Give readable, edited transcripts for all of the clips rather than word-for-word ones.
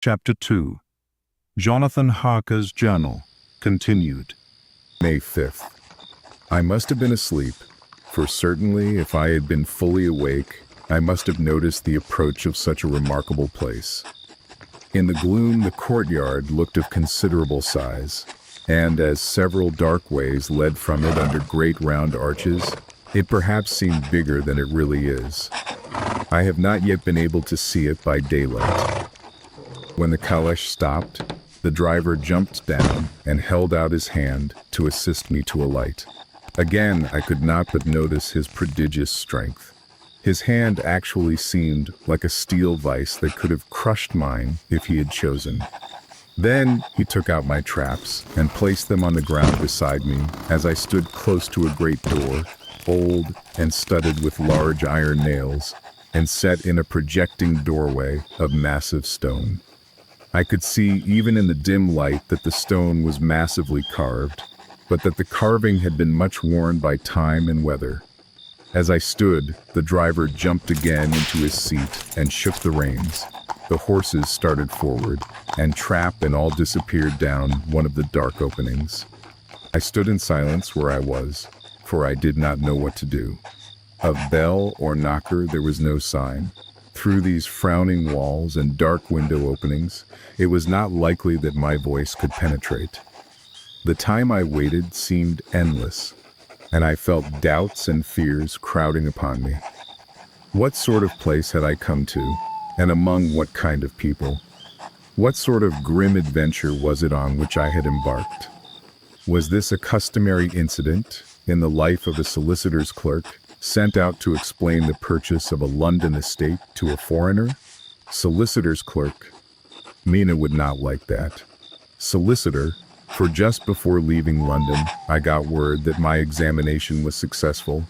Chapter 2. Jonathan Harker's Journal, continued. May 5th. I must have been asleep, for certainly if I had been fully awake, I must have noticed the approach of such a remarkable place. In the gloom, the courtyard looked of considerable size, and as several dark ways led from it under great round arches, it perhaps seemed bigger than it really is. I have not yet been able to see it by daylight. When the caleche stopped, the driver jumped down and held out his hand to assist me to alight. Again, I could not but notice his prodigious strength. His hand actually seemed like a steel vise that could have crushed mine if he had chosen. Then he took out my traps and placed them on the ground beside me as I stood close to a great door, old and studded with large iron nails, and set in a projecting doorway of massive stone. I could see even in the dim light that the stone was massively carved, but that the carving had been much worn by time and weather. As I stood, the driver jumped again into his seat and shook the reins. The horses started forward, and trap and all disappeared down one of the dark openings. I stood in silence where I was, for I did not know what to do. Of bell or knocker there was no sign. Through these frowning walls and dark window openings, it was not likely that my voice could penetrate. The time I waited seemed endless, and I felt doubts and fears crowding upon me. What sort of place had I come to, and among what kind of people? What sort of grim adventure was it on which I had embarked? Was this a customary incident in the life of a solicitor's clerk, sent out to explain the purchase of a London estate to a foreigner? Solicitor's clerk. Mina would not like that. Solicitor, for just before leaving London, I got word that my examination was successful,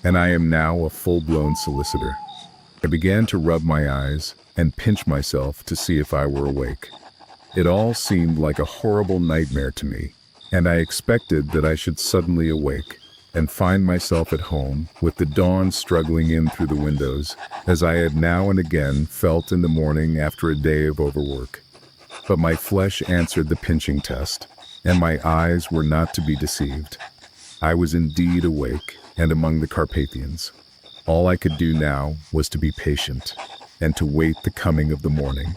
and I am now a full-blown solicitor. I began to rub my eyes and pinch myself to see if I were awake. It all seemed like a horrible nightmare to me, and I expected that I should suddenly awake and find myself at home with the dawn struggling in through the windows, as I had now and again felt in the morning after a day of overwork. But my flesh answered the pinching test, and my eyes were not to be deceived. I was indeed awake and among the Carpathians. All I could do now was to be patient and to wait the coming of the morning.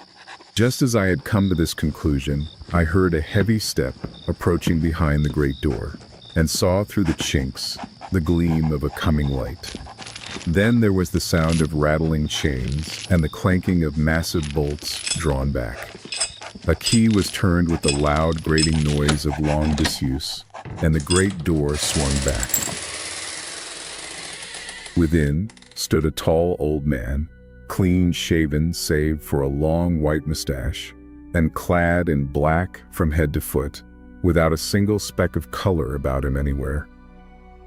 Just as I had come to this conclusion, I heard a heavy step approaching behind the great door, and saw through the chinks the gleam of a coming light. Then there was the sound of rattling chains and the clanking of massive bolts drawn back. A key was turned with the loud grating noise of long disuse, and the great door swung back. Within stood a tall old man, clean-shaven save for a long white mustache, and clad in black from head to foot, without a single speck of color about him anywhere.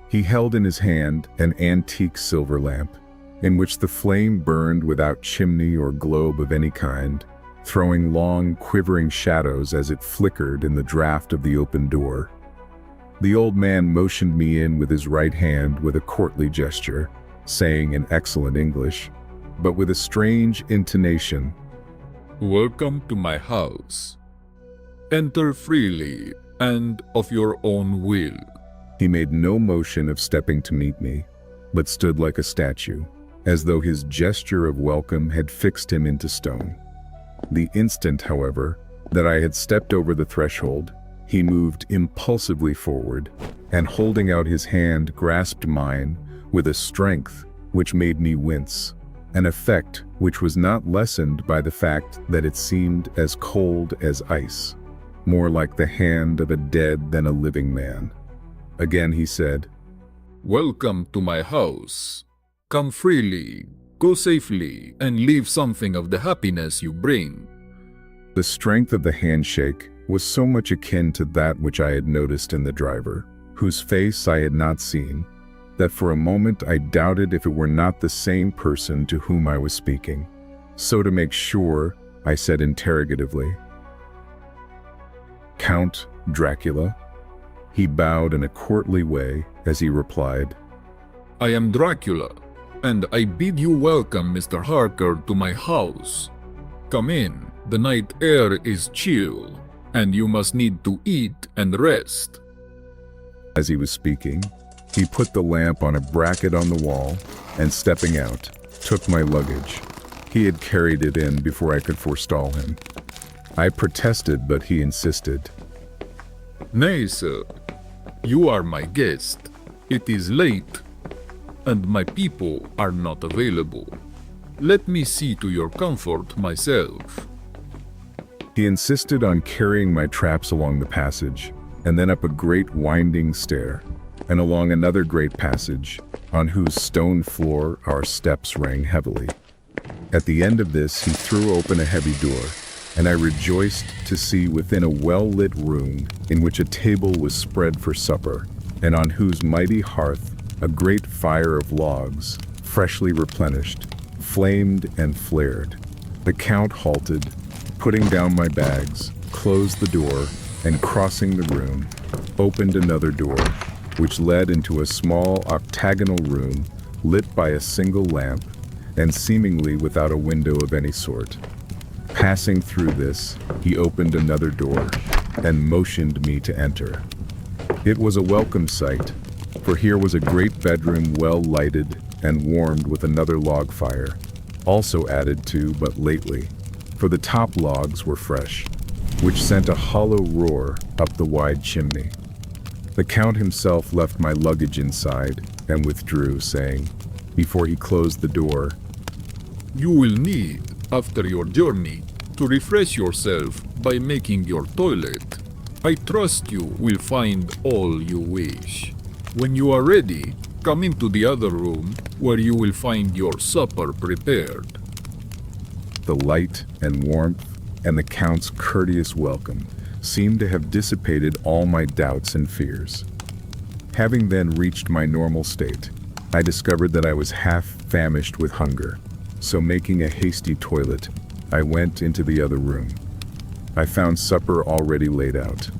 He held in his hand an antique silver lamp, in which the flame burned without chimney or globe of any kind, throwing long, quivering shadows as it flickered in the draught of the open door. The old man motioned me in with his right hand with a courtly gesture, saying in excellent English, but with a strange intonation, "Welcome to my house. Enter freely and of your own will." He made no motion of stepping to meet me, but stood like a statue, as though his gesture of welcome had fixed him into stone. The instant, however, that I had stepped over the threshold, he moved impulsively forward, and holding out his hand grasped mine with a strength which made me wince, an effect which was not lessened by the fact that it seemed as cold as ice, more like the hand of a dead than a living man. Again he said, "Welcome to my house. Come freely, go safely, and leave something of the happiness you bring." The strength of the handshake was so much akin to that which I had noticed in the driver, whose face I had not seen, that for a moment I doubted if it were not the same person to whom I was speaking. So to make sure, I said interrogatively, "Count Dracula?" He bowed in a courtly way as he replied, "I am Dracula, and I bid you welcome Mr. Harker to my house. Come in The night air is chill, and you must need to eat and rest. As he was speaking, he put the lamp on a bracket on the wall and, stepping out, took my luggage. He had carried it in before I could forestall him. I protested, but he insisted. Nay, sir, you are my guest. It is late, and my people are not available. Let me see to your comfort myself. He insisted on carrying my traps along the passage, and then up a great winding stair, and along another great passage, on whose stone floor our steps rang heavily. At the end of this, he threw open a heavy door, and I rejoiced to see within a well-lit room in which a table was spread for supper, and on whose mighty hearth a great fire of logs, freshly replenished, flamed and flared. The Count halted, putting down my bags, closed the door, and crossing the room, opened another door, which led into a small octagonal room lit by a single lamp, and seemingly without a window of any sort. Passing through this, he opened another door and motioned me to enter. It was a welcome sight, for here was a great bedroom well lighted and warmed with another log fire, also added to but lately, for the top logs were fresh, which sent a hollow roar up the wide chimney. The Count himself left my luggage inside and withdrew, saying, before he closed the door, You will need, after your journey, to refresh yourself by making your toilet. I trust you will find all you wish. When you are ready, come into the other room where you will find your supper prepared. The light and warmth and the Count's courteous welcome seemed to have dissipated all my doubts and fears. Having then reached my normal state, I discovered that I was half famished with hunger, so making a hasty toilet, I went into the other room. I found supper already laid out.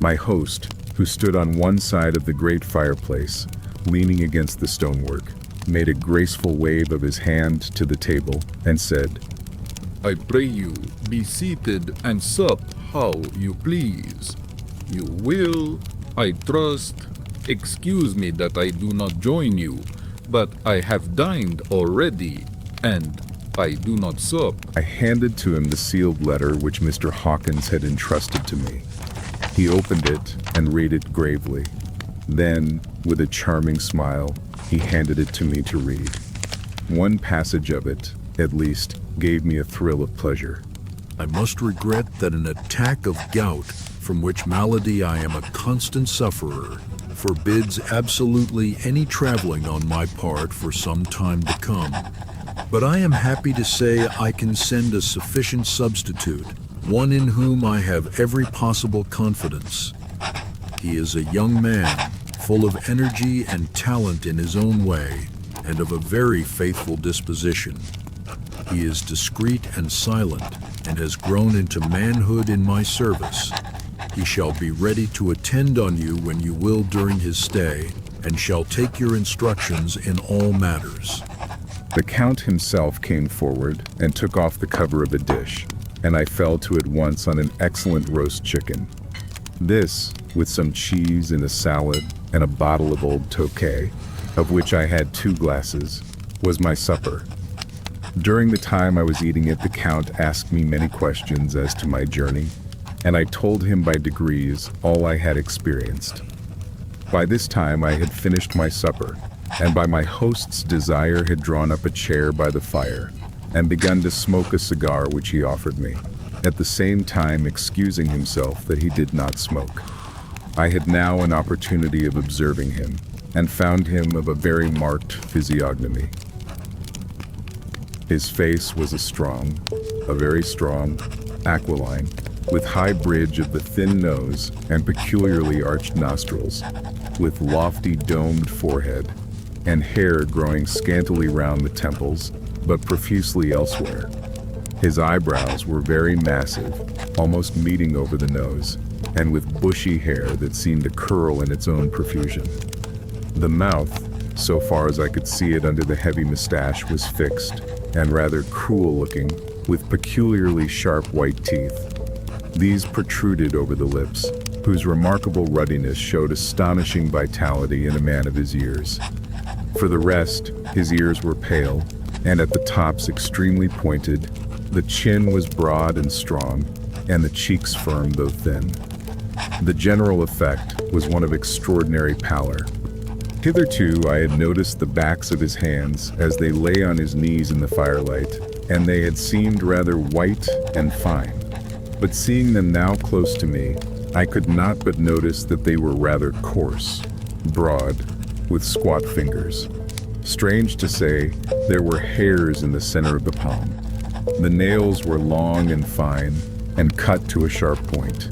My host, who stood on one side of the great fireplace, leaning against the stonework, made a graceful wave of his hand to the table and said, I pray you, be seated and sup how you please. You will, I trust, excuse me that I do not join you, but I have dined already, and I do not sup. I handed to him the sealed letter which Mr. Hawkins had entrusted to me. He opened it and read it gravely. Then, with a charming smile, he handed it to me to read. One passage of it, at least, gave me a thrill of pleasure. I must regret that an attack of gout, from which malady I am a constant sufferer, forbids absolutely any traveling on my part for some time to come. But I am happy to say I can send a sufficient substitute, one in whom I have every possible confidence. He is a young man, full of energy and talent in his own way, and of a very faithful disposition. He is discreet and silent, and has grown into manhood in my service. He shall be ready to attend on you when you will during his stay, and shall take your instructions in all matters. The Count himself came forward and took off the cover of a dish, and I fell to at once on an excellent roast chicken. This, with some cheese and a salad and a bottle of old Tokay, of which I had 2 glasses, was my supper. During the time I was eating it, the Count asked me many questions as to my journey, and I told him by degrees all I had experienced. By this time I had finished my supper, and by my host's desire had drawn up a chair by the fire, and begun to smoke a cigar which he offered me, at the same time excusing himself that he did not smoke. I had now an opportunity of observing him, and found him of a very marked physiognomy. His face was a very strong, aquiline, with high bridge of the thin nose and peculiarly arched nostrils, with lofty domed forehead, and hair growing scantily round the temples, but profusely elsewhere. His eyebrows were very massive, almost meeting over the nose, and with bushy hair that seemed to curl in its own profusion. The mouth, so far as I could see it under the heavy mustache, was fixed, and rather cruel looking, with peculiarly sharp white teeth. These protruded over the lips, whose remarkable ruddiness showed astonishing vitality in a man of his years. For the rest, his ears were pale, and at the tops extremely pointed. The chin was broad and strong, and the cheeks firm though thin. The general effect was one of extraordinary pallor. Hitherto I had noticed the backs of his hands as they lay on his knees in the firelight, and they had seemed rather white and fine. But seeing them now close to me, I could not but notice that they were rather coarse, broad, with squat fingers. Strange to say, there were hairs in the center of the palm. The nails were long and fine, and cut to a sharp point.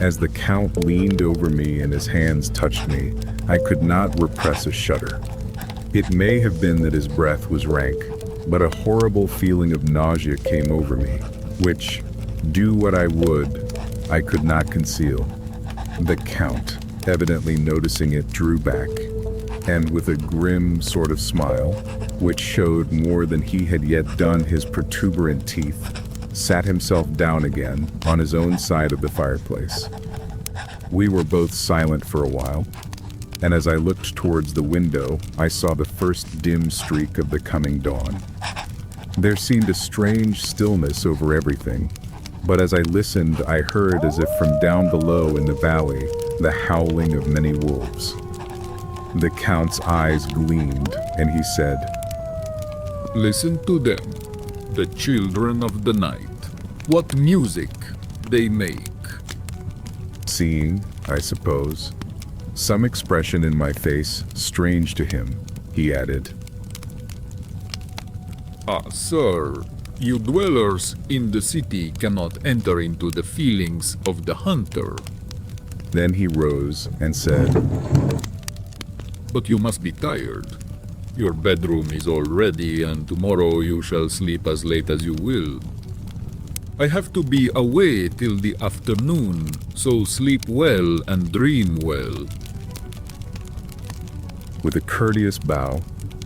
As the Count leaned over me and his hands touched me, I could not repress a shudder. It may have been that his breath was rank, but a horrible feeling of nausea came over me, which, do what I would, I could not conceal. The Count, evidently noticing it, drew back, and with a grim sort of smile, which showed more than he had yet done his protuberant teeth, sat himself down again on his own side of the fireplace. We were both silent for a while, and as I looked towards the window, I saw the first dim streak of the coming dawn. There seemed a strange stillness over everything, but as I listened, I heard, as if from down below in the valley, the howling of many wolves. The Count's eyes gleamed, and he said, Listen to them, the children of the night. What music they make. Seeing, I suppose, some expression in my face strange to him, he added, Ah, sir, you dwellers in the city cannot enter into the feelings of the hunter. Then he rose and said, But you must be tired. Your bedroom is all ready, and tomorrow you shall sleep as late as you will. I have to be away till the afternoon, so sleep well and dream well. With a courteous bow,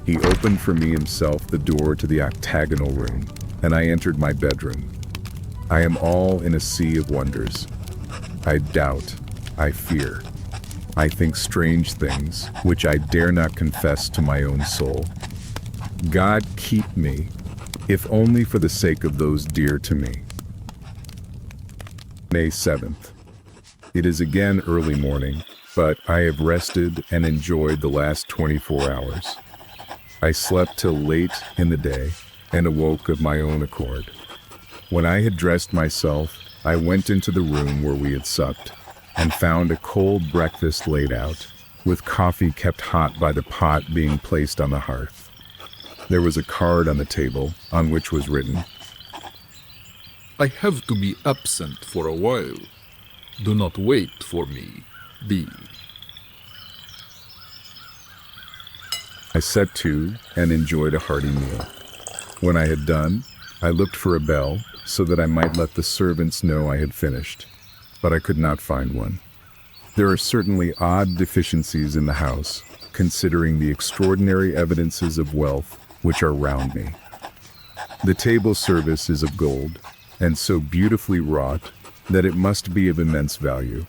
he opened for me himself the door to the octagonal room, and I entered my bedroom. I am all in a sea of wonders. I doubt, I fear. I think strange things, which I dare not confess to my own soul. God keep me, if only for the sake of those dear to me. May 7th. It is again early morning, but I have rested and enjoyed the last 24 hours. I slept till late in the day and awoke of my own accord. When I had dressed myself, I went into the room where we had supped and found a cold breakfast laid out, with coffee kept hot by the pot being placed on the hearth. There was a card on the table on which was written, I have to be absent for a while. Do not wait for me. B. I set to and enjoyed a hearty meal. When I had done, I looked for a bell so that I might let the servants know I had finished, but I could not find one. There are certainly odd deficiencies in the house, considering the extraordinary evidences of wealth which are round me. The table service is of gold, and so beautifully wrought that it must be of immense value.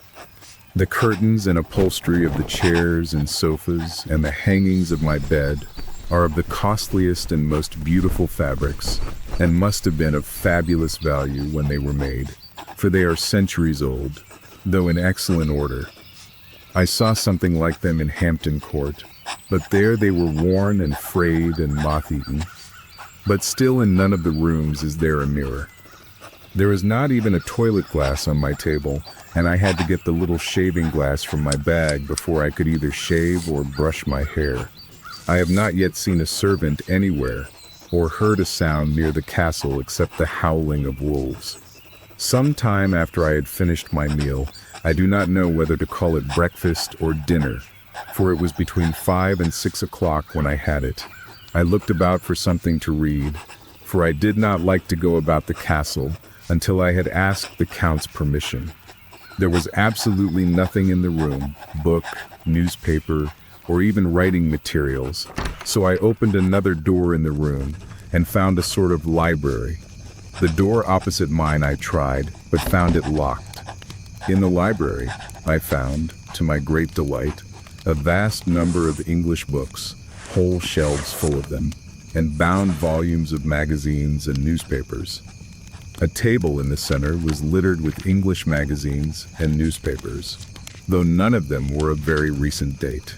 The curtains and upholstery of the chairs and sofas and the hangings of my bed are of the costliest and most beautiful fabrics, and must have been of fabulous value when they were made, for they are centuries old, though in excellent order. I saw something like them in Hampton Court, but there they were worn and frayed and moth-eaten. But still in none of the rooms is there a mirror. There is not even a toilet glass on my table, and I had to get the little shaving glass from my bag before I could either shave or brush my hair. I have not yet seen a servant anywhere, or heard a sound near the castle except the howling of wolves. Some time after I had finished my meal, I do not know whether to call it breakfast or dinner, for it was between 5 and 6 o'clock when I had it. I looked about for something to read, for I did not like to go about the castle until I had asked the Count's permission. There was absolutely nothing in the room, book, newspaper, or even writing materials, so I opened another door in the room and found a sort of library. The door opposite mine I tried, but found it locked. In the library, I found, to my great delight, a vast number of English books, whole shelves full of them, and bound volumes of magazines and newspapers. A table in the center was littered with English magazines and newspapers, though none of them were of very recent date.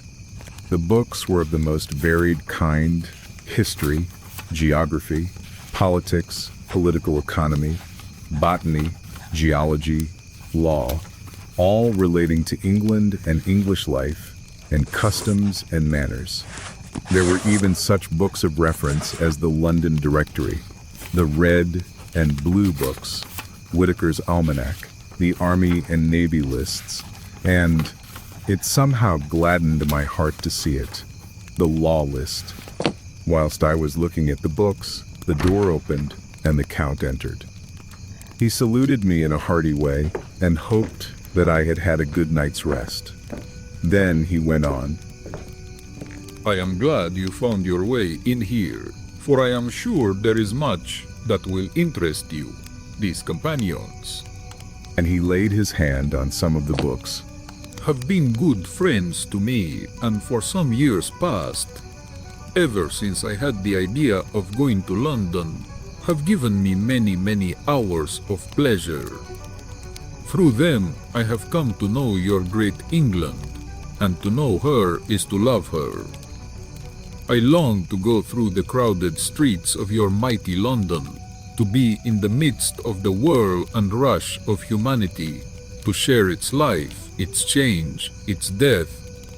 The books were of the most varied kind: history, geography, politics, political economy, botany, geology, law, all relating to England and English life and customs and manners. There were even such books of reference as the London Directory, the Red and Blue books, Whitaker's Almanac, the Army and Navy lists, and it somehow gladdened my heart to see it, the law list. Whilst I was looking at the books, the door opened and the Count entered. He saluted me in a hearty way and hoped that I had had a good night's rest. Then he went on. I am glad you found your way in here, for I am sure there is much that will interest you, these companions. And he laid his hand on some of the books. Have been good friends to me, and for some years past, ever since I had the idea of going to London, have given me many hours of pleasure. Through them, I have come to know your great England, and to know her is to love her. I long to go through the crowded streets of your mighty London, to be in the midst of the whirl and rush of humanity, to share its life, its change, its death,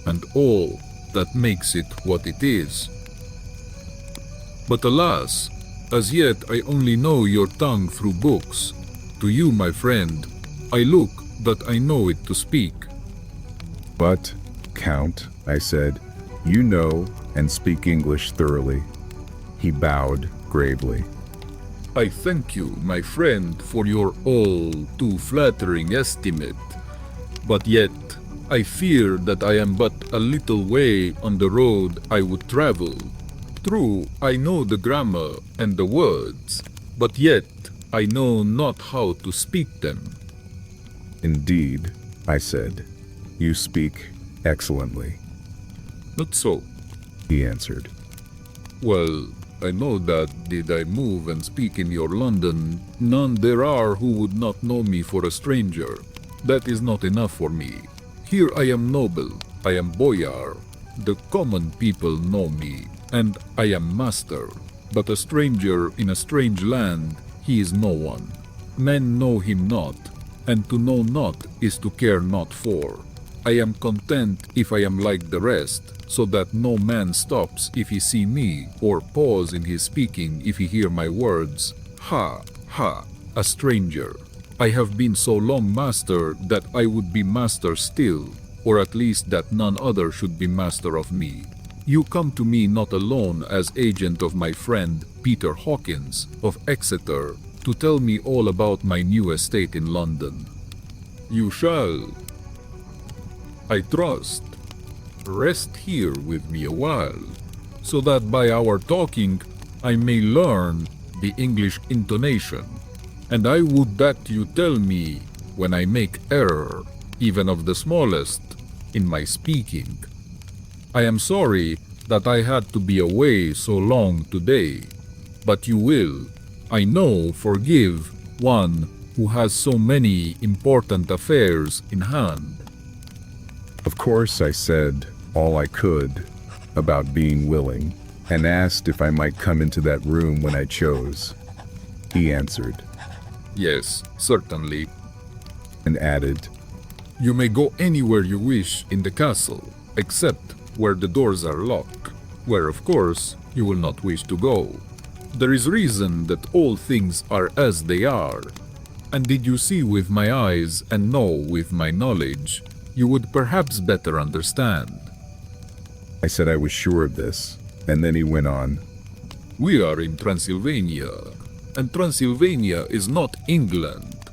and all that makes it what it is. But alas, as yet I only know your tongue through books. To you, my friend, I look that I know it to speak. But, Count, I said, you know and speak English thoroughly. He bowed gravely. I thank you, my friend, for your all too flattering estimate. But yet, I fear that I am but a little way on the road I would travel. True, I know the grammar and the words, but yet I know not how to speak them. Indeed, I said, you speak excellently. Not so, he answered. Well, I know that did I move and speak in your London, none there are who would not know me for a stranger. That is not enough for me. Here I am noble, I am boyar, the common people know me, and I am master. But a stranger in a strange land, he is no one. Men know him not, and to know not is to care not for. I am content if I am like the rest, so that no man stops if he see me, or pause in his speaking if he hear my words. Ha, ha, a stranger. I have been so long master that I would be master still, or at least that none other should be master of me. You come to me not alone as agent of my friend Peter Hawkins of Exeter to tell me all about my new estate in London. You shall, I trust, rest here with me a while, so that by our talking I may learn the English intonation, and I would that you tell me when I make error, even of the smallest, in my speaking. I am sorry that I had to be away so long today, but you will, I know, forgive one who has so many important affairs in hand. Of course, I said all I could about being willing, and asked if I might come into that room when I chose. He answered, Yes, certainly, and added, You may go anywhere you wish in the castle, except where the doors are locked, where of course you will not wish to go. There is reason that all things are as they are, and did you see with my eyes and know with my knowledge, you would perhaps better understand. I said I was sure of this, and then he went on, We are in Transylvania, and Transylvania is not England.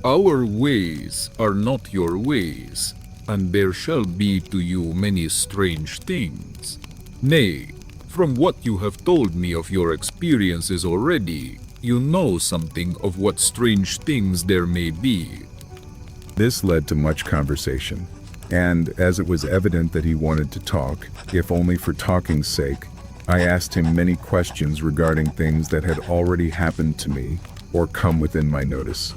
Our ways are not your ways, and there shall be to you many strange things. Nay, from what you have told me of your experiences already, you know something of what strange things there may be. This led to much conversation, and as it was evident that he wanted to talk, if only for talking's sake, I asked him many questions regarding things that had already happened to me or come within my notice.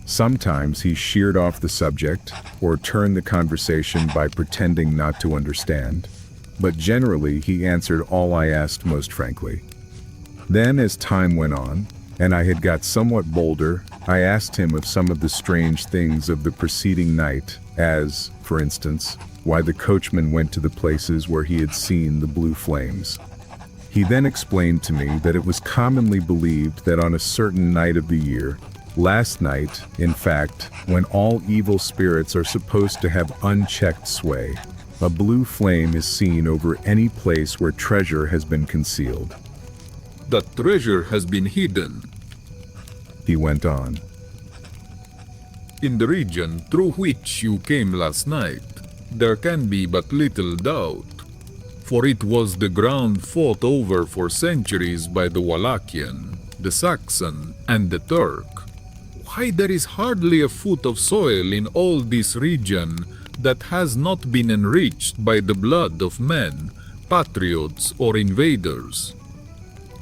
Sometimes he sheered off the subject or turned the conversation by pretending not to understand, but generally he answered all I asked most frankly. Then, as time went on, and I had got somewhat bolder, I asked him of some of the strange things of the preceding night, as, for instance, why the coachman went to the places where he had seen the blue flames. He then explained to me that it was commonly believed that on a certain night of the year, last night, in fact, when all evil spirits are supposed to have unchecked sway, a blue flame is seen over any place where treasure has been concealed. That treasure has been hidden. He went on. In the region through which you came last night, there can be but little doubt, for it was the ground fought over for centuries by the Wallachian, the Saxon, and the Turk. Why, there is hardly a foot of soil in all this region that has not been enriched by the blood of men, patriots or invaders.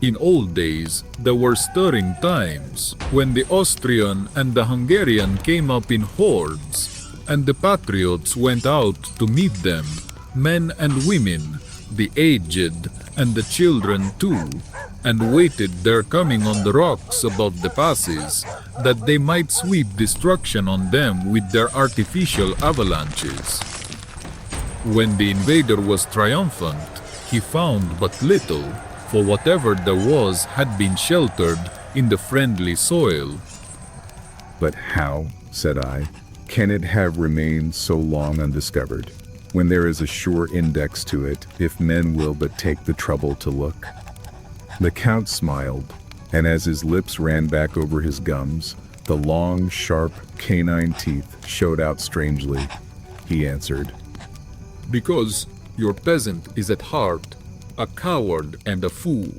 In old days, there were stirring times when the Austrian and the Hungarian came up in hordes, and the patriots went out to meet them, men and women, the aged and the children too, and waited their coming on the rocks above the passes, that they might sweep destruction on them with their artificial avalanches. When the invader was triumphant, he found but little, for whatever there was had been sheltered in the friendly soil. But how, said I, can it have remained so long undiscovered, when there is a sure index to it, if men will but take the trouble to look? The Count smiled, and as his lips ran back over his gums, the long, sharp, canine teeth showed out strangely. He answered, Because your peasant is at heart a coward and a fool.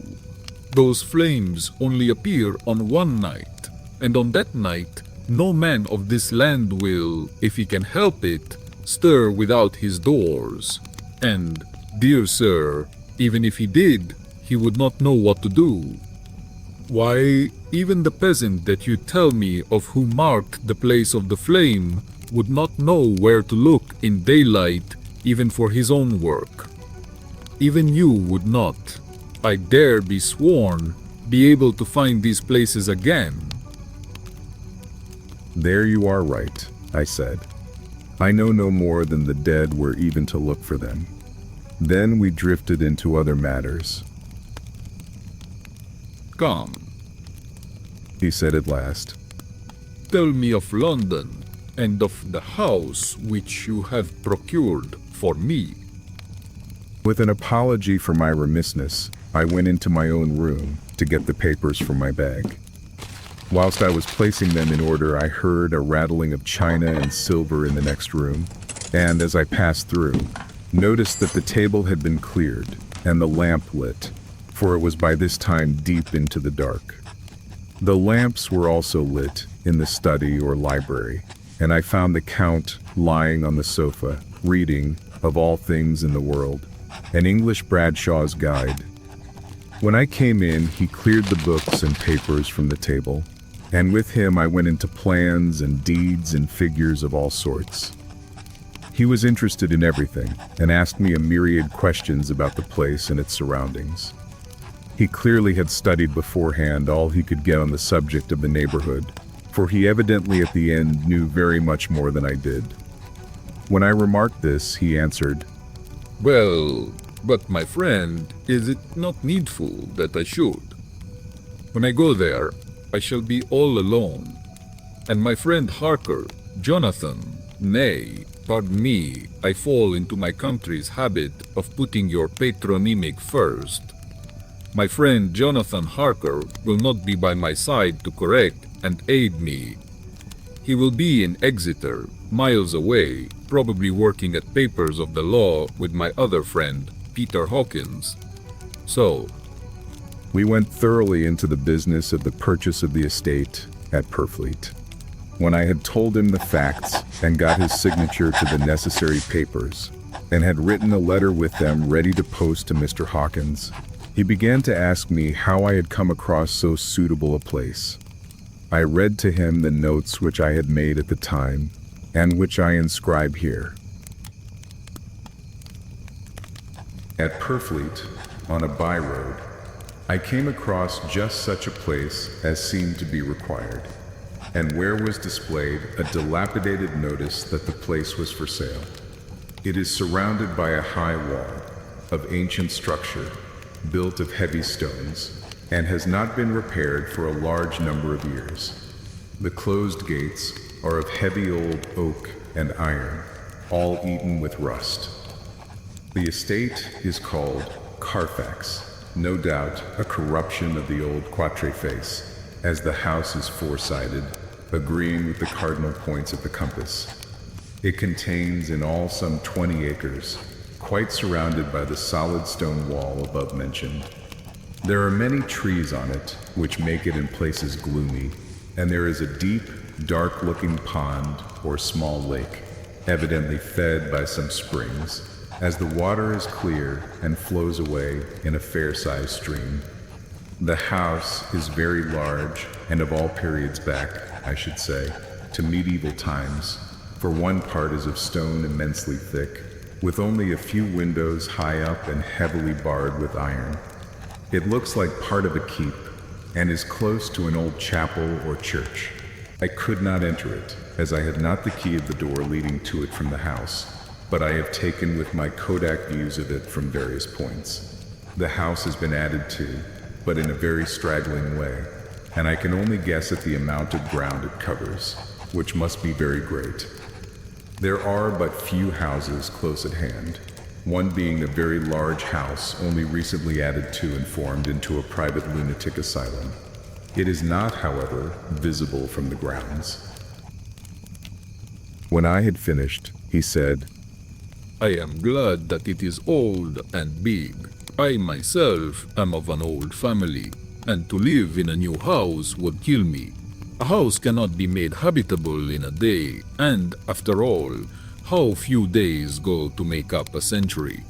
Those flames only appear on one night, and on that night no man of this land will, if he can help it, stir without his doors. And, dear sir, even if he did, he would not know what to do. Why, even the peasant that you tell me of who marked the place of the flame would not know where to look in daylight even for his own work. Even you would not, I dare be sworn, be able to find these places again. There you are right, I said. I know no more than the dead were even to look for them. Then we drifted into other matters. Come, He said at last. Tell me of London and of the house which you have procured for me. With an apology for my remissness, I went into my own room to get the papers from my bag. Whilst I was placing them in order, I heard a rattling of china and silver in the next room, and as I passed through, noticed that the table had been cleared and the lamp lit, for it was by this time deep into the dark. The lamps were also lit in the study or library, and I found the Count lying on the sofa, reading, of all things in the world, an English Bradshaw's Guide. When I came in, he cleared the books and papers from the table, and with him I went into plans and deeds and figures of all sorts. He was interested in everything, and asked me a myriad questions about the place and its surroundings. He clearly had studied beforehand all he could get on the subject of the neighborhood, for he evidently at the end knew very much more than I did. When I remarked this, he answered, Well, but my friend, is it not needful that I should? When I go there, I shall be all alone, and my friend Harker, Jonathan, nay, pardon me, I fall into my country's habit of putting your patronymic first. My friend Jonathan Harker will not be by my side to correct and aid me. He will be in Exeter, miles away, probably working at papers of the law with my other friend, Peter Hawkins. So, We went thoroughly into the business of the purchase of the estate at Purfleet. When I had told him the facts and got his signature to the necessary papers, and had written a letter with them ready to post to Mr. Hawkins, he began to ask me how I had come across so suitable a place. I read to him the notes which I had made at the time, and which I inscribe here. At Purfleet, on a by-road, I came across just such a place as seemed to be required, and where was displayed a dilapidated notice that the place was for sale. It is surrounded by a high wall of ancient structure, built of heavy stones, and has not been repaired for a large number of years. The closed gates are of heavy old oak and iron, all eaten with rust. The estate is called Carfax, no doubt a corruption of the old quatre face, as the house is four-sided, agreeing with the cardinal points of the compass. It contains in all some 20 acres, quite surrounded by the solid stone wall above mentioned. There are many trees on it, which make it in places gloomy, and there is a deep, dark-looking pond or small lake, evidently fed by some springs, as the water is clear and flows away in a fair-sized stream. The house is very large and of all periods back, I should say, to medieval times, for one part is of stone immensely thick, with only a few windows high up and heavily barred with iron. It looks like part of a keep, and is close to an old chapel or church. I could not enter it, as I had not the key of the door leading to it from the house, but I have taken with my Kodak views of it from various points. The house has been added to, but in a very straggling way, and I can only guess at the amount of ground it covers, which must be very great. There are but few houses close at hand, one being a very large house only recently added to and formed into a private lunatic asylum. It is not, however, visible from the grounds. When I had finished, he said, I am glad that it is old and big. I myself am of an old family, and to live in a new house would kill me. A house cannot be made habitable in a day, and after all, how few days go to make up a century.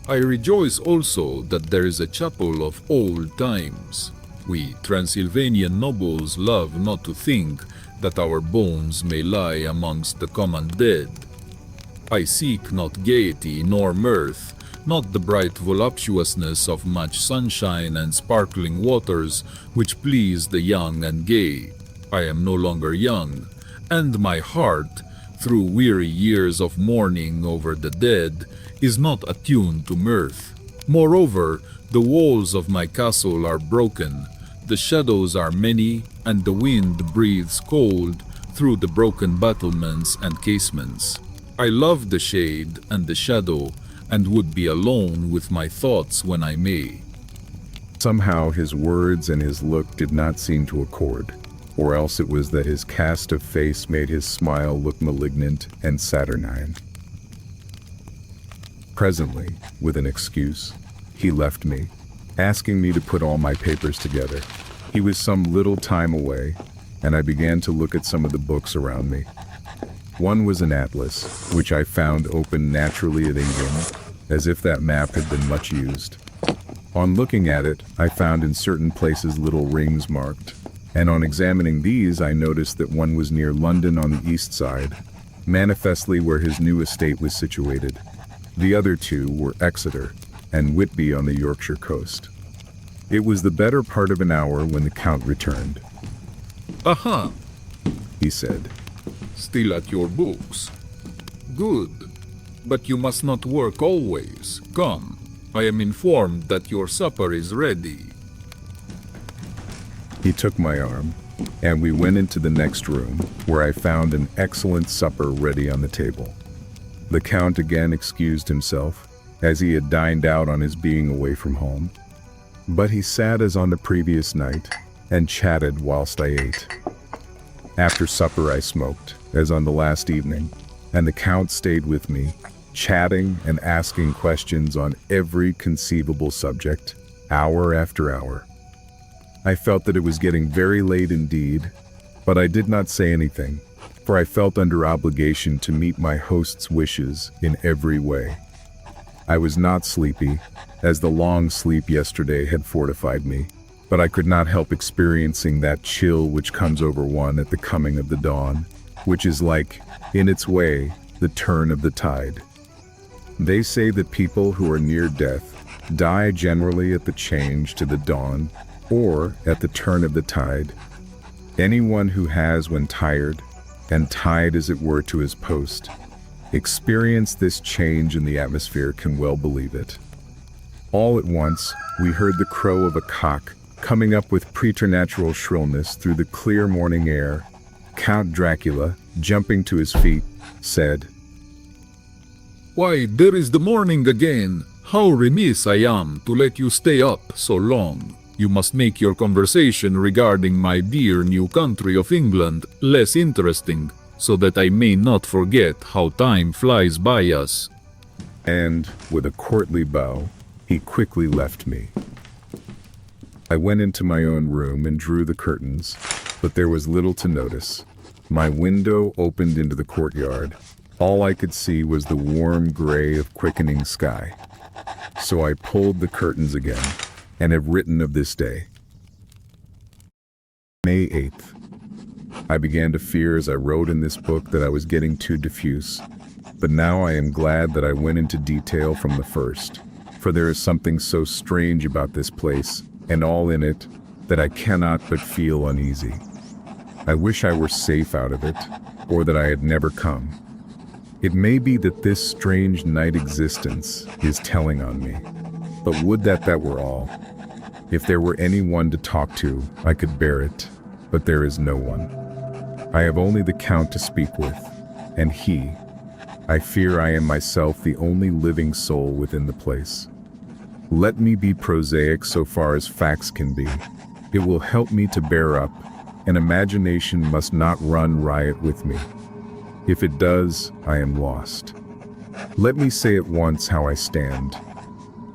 I rejoice also that there is a chapel of old times. We Transylvanian nobles love not to think that our bones may lie amongst the common dead. I seek not gaiety nor mirth, not the bright voluptuousness of much sunshine and sparkling waters which please the young and gay. I am no longer young, and my heart, through weary years of mourning over the dead, is not attuned to mirth. Moreover, the walls of my castle are broken, the shadows are many, and the wind breathes cold through the broken battlements and casements. I love the shade and the shadow, and would be alone with my thoughts when I may. Somehow his words and his look did not seem to accord, or else it was that his cast of face made his smile look malignant and saturnine. Presently, with an excuse, he left me, asking me to put all my papers together. He was some little time away, and I began to look at some of the books around me. One was an atlas, which I found open naturally at England, as if that map had been much used. On looking at it, I found in certain places little rings marked, and on examining these I noticed that one was near London on the east side, manifestly where his new estate was situated. The other two were Exeter and Whitby on the Yorkshire coast. It was the better part of an hour when the Count returned. Aha! He said, Still at your books. Good. But you must not work always. Come, I am informed that your supper is ready. He took my arm, and we went into the next room, where I found an excellent supper ready on the table. The Count again excused himself, as he had dined out on his being away from home. But he sat as on the previous night, and chatted whilst I ate. After supper I smoked, as on the last evening, and the Count stayed with me, chatting and asking questions on every conceivable subject, hour after hour. I felt that it was getting very late indeed, but I did not say anything, for I felt under obligation to meet my host's wishes in every way. I was not sleepy, as the long sleep yesterday had fortified me, but I could not help experiencing that chill which comes over one at the coming of the dawn, which is like, in its way, the turn of the tide. They say that people who are near death die generally at the change to the dawn or at the turn of the tide. Anyone who has, when tired, and tied as it were to his post, experienced this change in the atmosphere can well believe it. All at once, we heard the crow of a cock coming up with preternatural shrillness through the clear morning air. Count Dracula, jumping to his feet, said, "Why, there is the morning again. How remiss I am to let you stay up so long. You must make your conversation regarding my dear new country of England less interesting, so that I may not forget how time flies by us." And, with a courtly bow, he quickly left me. I went into my own room and drew the curtains, but there was little to notice. My window opened into the courtyard. All I could see was the warm gray of quickening sky. So I pulled the curtains again, and have written of this day. May 8th. I began to fear as I wrote in this book that I was getting too diffuse, but now I am glad that I went into detail from the first, for there is something so strange about this place, and all in it, that I cannot but feel uneasy. I wish I were safe out of it, or that I had never come. It may be that this strange night existence is telling on me, but would that were all. If there were anyone to talk to, I could bear it, but there is no one. I have only the Count to speak with, and I fear I am myself the only living soul within the place. Let me be prosaic so far as facts can be. It will help me to bear up, and imagination must not run riot with me. If it does, I am lost. Let me say at once how I stand,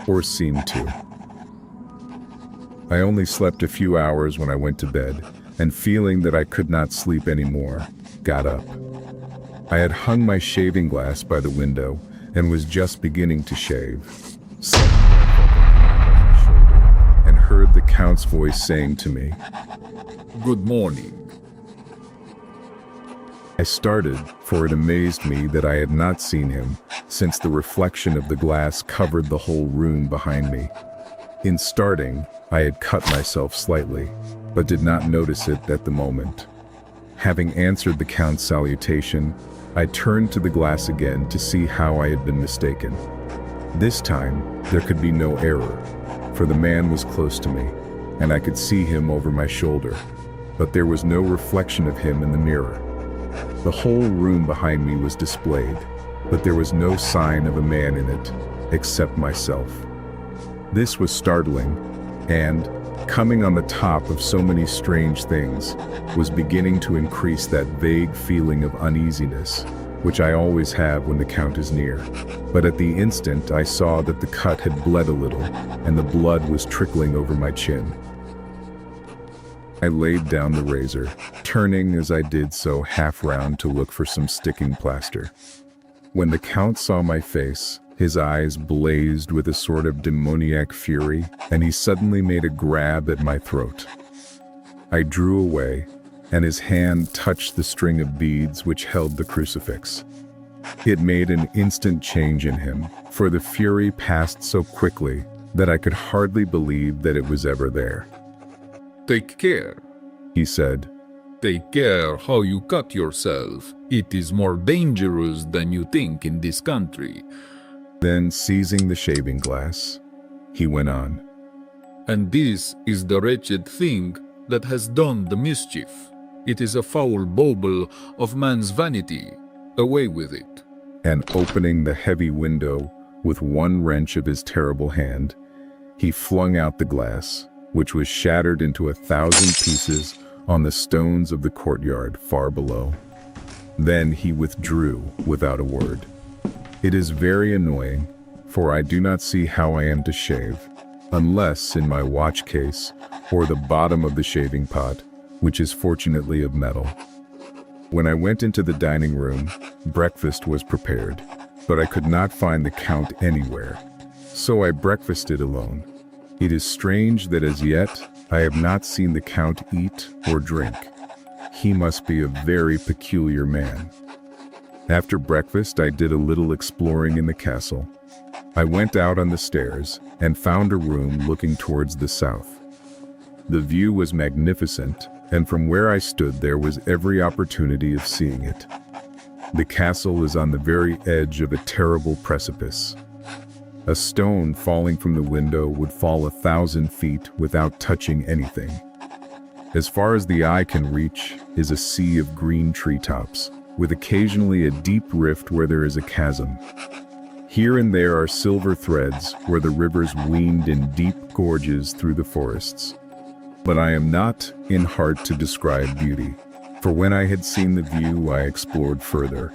or seem to. I only slept a few hours when I went to bed, and feeling that I could not sleep anymore, got up. I had hung my shaving glass by the window and was just beginning to shave. Suddenly I felt a hand on my shoulder and heard the Count's voice saying to me, "Good morning." I started, for it amazed me that I had not seen him, since the reflection of the glass covered the whole room behind me. In starting, I had cut myself slightly, but did not notice it at the moment. Having answered the Count's salutation, I turned to the glass again to see how I had been mistaken. This time, there could be no error, for the man was close to me, and I could see him over my shoulder, but there was no reflection of him in the mirror. The whole room behind me was displayed, but there was no sign of a man in it, except myself. This was startling, and, coming on the top of so many strange things, was beginning to increase that vague feeling of uneasiness, which I always have when the Count is near. But at the instant I saw that the cut had bled a little, and the blood was trickling over my chin. I laid down the razor, turning as I did so half round to look for some sticking plaster. When the Count saw my face, his eyes blazed with a sort of demoniac fury, and he suddenly made a grab at my throat. I drew away, and his hand touched the string of beads which held the crucifix. It made an instant change in him, for the fury passed so quickly that I could hardly believe that it was ever there. "Take care," he said. "Take care how you cut yourself. It is more dangerous than you think in this country." Then, seizing the shaving glass, he went on. "And this is the wretched thing that has done the mischief. It is a foul bauble of man's vanity. Away with it." And opening the heavy window with one wrench of his terrible hand, he flung out the glass, which was shattered into 1,000 pieces on the stones of the courtyard far below. Then he withdrew without a word. It is very annoying, for I do not see how I am to shave, unless in my watch case or the bottom of the shaving pot, which is fortunately of metal. When I went into the dining room, breakfast was prepared, but I could not find the Count anywhere, so I breakfasted alone. It is strange that as yet I have not seen the Count eat or drink. He must be a very peculiar man. After breakfast, I did a little exploring in the castle. I went out on the stairs and found a room looking towards the south. The view was magnificent, and from where I stood there was every opportunity of seeing it. The castle is on the very edge of a terrible precipice. A stone falling from the window would fall 1,000 feet without touching anything. As far as the eye can reach is a sea of green treetops, with occasionally a deep rift where there is a chasm. Here and there are silver threads where the rivers weaned in deep gorges through the forests. But I am not in heart to describe beauty, for when I had seen the view I explored further.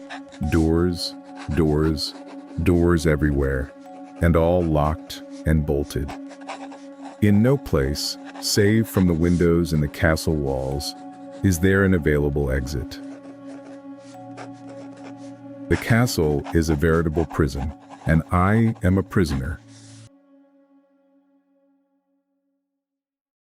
Doors, doors, doors everywhere, and all locked and bolted. In no place, save from the windows and the castle walls, is there an available exit. The castle is a veritable prison, and I am a prisoner.